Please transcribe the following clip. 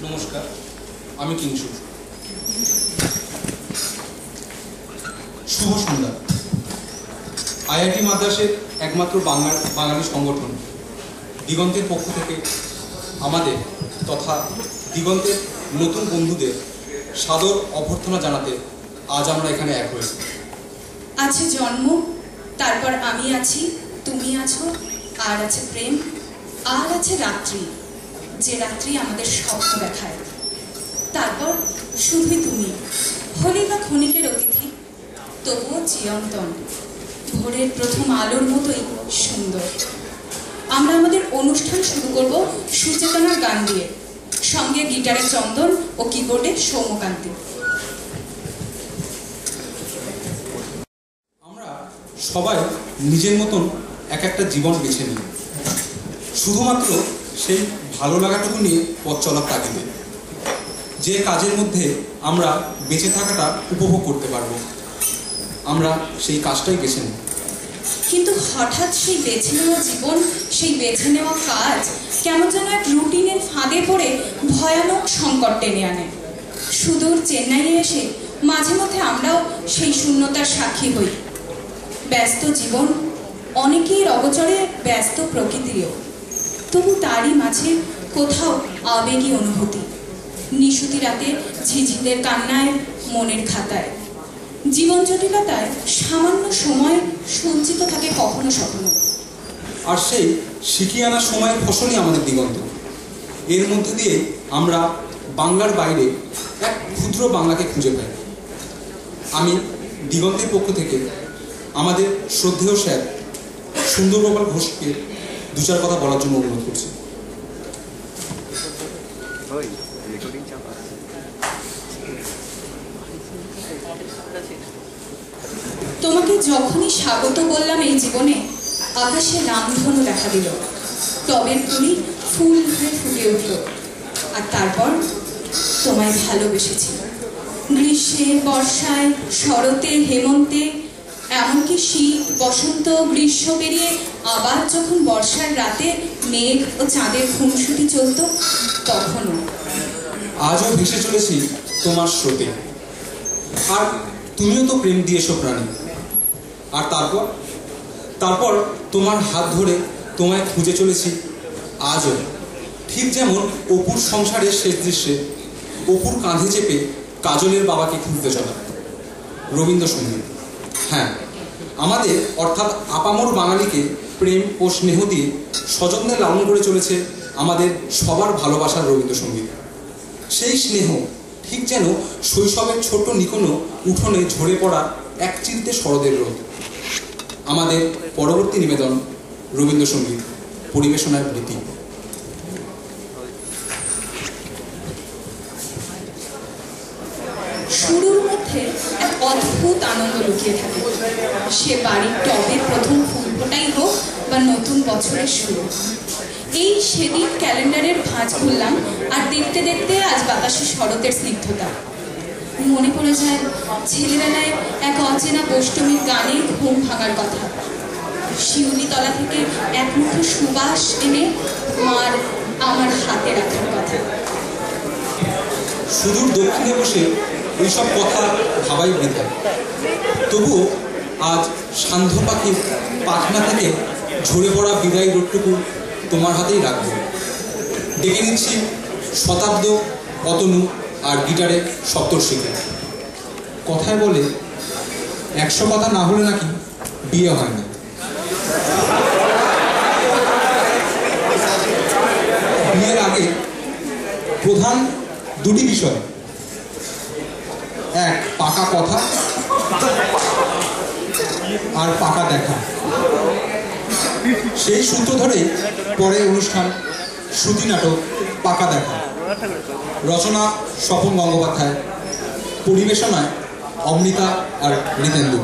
নমস্কার, আমি কিংশুর। শুভ সন্ধ্যা। আইআইটি মাদ্রাসের একমাত্র বাঙালি সংগঠন দিগন্তের পক্ষ থেকে আমাদের তথা দিগন্তের নতুন বন্ধুদের সাদর অভ্যর্থনা জানাতে আজ আমরা এখানে এক হয়েছি। আছে জন্ম, তারপর আমি আছি, তুমি আছো, আর আছে প্রেম, আর আছে রাত্রি, যে রাত্রি আমাদের স্বপ্ন দেখায়। তারপর শুধুই তুমি, হলে বা ক্ষণিকের অতিথি, তবুও চিরন্তন, ভোরের প্রথম আলোর মতোই সুন্দর। আমরা আমাদের অনুষ্ঠান শুরু করব সুচেতনার গান দিয়ে, সঙ্গে গিটারে চন্দন ও কিবোর্ডে সৌম্যকান্তি। আমরা সবাই নিজের মতন এক একটা জীবন বেছে নিই, শুধুমাত্র সেই ভালো লাগাটুকু নিয়ে পথ চলার তাগিদে, যে কাজের মধ্যে আমরা বেঁচে থাকাটা উপভোগ করতে পারবো, আমরা সেই কাজটাই বেছে নিই। কিন্তু হঠাৎ সেই বেছে নেওয়া জীবন, সেই বেছে নেওয়া কাজ কেমন যেন এক রুটিনের ফাঁদে পড়ে ভয়ানক সংকট টেনে আনে। সুদূর চেন্নাইয়ে এসে মাঝে মধ্যে আমরাও সেই শূন্যতার সাক্ষী হই। ব্যস্ত জীবন, অনেকেই অগোচরে ব্যস্ত প্রকৃতিও, তবু তারই মাঝে কোথাও আবেগী অনুভূতি। নিশুতি রাতে ঝিঝিদের কান্নায়, মনের খাতায়, জীবন জটিলতায় সামান্য সময় সঞ্চিত থাকে কখনো সখনো। আর সেই শিখিয়ে আনার সময়ের ফসলই আমাদের দিগন্ত। এর মধ্যে দিয়ে আমরা বাংলার বাইরে এক ক্ষুদ্র বাংলাকে খুঁজে পাই। আমি দিগন্তের পক্ষ থেকে আমাদের শ্রদ্ধেয় স্যার সুন্দরগোপাল ঘোষকে দু চার কথা বলার জন্য অনুরোধ করছি। তোমাকে যখনই স্বাগত বললাম এই জীবনে, আকাশে রামধনু দেখা দিল, টবের কুড়ি ফুল হয়ে ফুটে উঠল। আর তারপর তোমায় ভালোবেসেছি, গ্রীষ্মে, বর্ষায়, শরতে, হেমন্তে, এমনকি শীত, বসন্ত, গ্রীষ্ম পেরিয়ে আবার যখন বর্ষার রাতে মেঘ ও চাঁদের খুনসুটি চলত, তখনও। আজও ভেসে চলেছি তোমার স্রোতে, আর তুমিও তো প্রেম দিয়েছো প্রাণী। আর তারপর তোমার হাত ধরে তোমায় খুঁজে চলেছি আজও, ঠিক যেমন অপুর সংসারের শেষ দৃশ্যে অপুর কাঁধে চেপে কাজলের বাবাকে খুঁজতে চলা। রবীন্দ্রসঙ্গীত, হ্যাঁ, আমাদের অর্থাৎ আপামর বাঙালিকে প্রেম ও স্নেহ দিয়ে সযত্নে লালন করে চলেছে আমাদের সবার ভালোবাসার রবীন্দ্রসঙ্গীত। সেই স্নেহ ঠিক যেন শৈশবের ছোট্ট নিকোনো উঠোনে ঝরে পড়া এক চিলতে শরদের রোদ। আমাদের পরবর্তী নিবেদন রবীন্দ্রসঙ্গীত, পরিবেশনার প্রীতি। শুরুর মধ্যে এক অদ্ভুত আনন্দ লুকিয়ে থাকে, সে বাড়ির টবের প্রথম ফুল ফোটাই হোক বা নতুন বছরের শুরু। এই সেদিন ক্যালেন্ডারের ভাঁজ খুললাম, আর দেখতে দেখতে আজ বাতাসে শরতের স্নিগ্ধতা। মনে পড়ে যায় ছেলেবেলায় এক অচেনা বৈষ্টমীর গানে ঘুম ভাঙার কথা, শিউলিতলা থেকে এক মুঠো সুবাস এনে মার আমার হাতে রাখার কথা। সুদূর দক্ষিণে বসে এইসব কথা ভাবাই বৃথা, তবুও আজ সান্ধ্য পাখির পাখনা থেকে ঝরে পড়া বিদায় রোডটুকু তোমার হাতেই রাখবো। ডেকে নিচ্ছি শতাব্দ, অতনু আর গিটারে সপ্তর্ষিকে। কথায় বলে 100 কথা না হলে নাকি বিয়ে হয় না। বিয়ের আগে প্রধান দুটি বিষয়, এক পাকা কথা আর পাকা দেখা। সেই সূত্র ধরে পরে অনুষ্ঠান শ্রুতি নাটক পাকা দেখা। রচনা স্বপন গঙ্গোপাধ্যায়, পরিবেশনায় অমৃতা আর রিতেন্দু।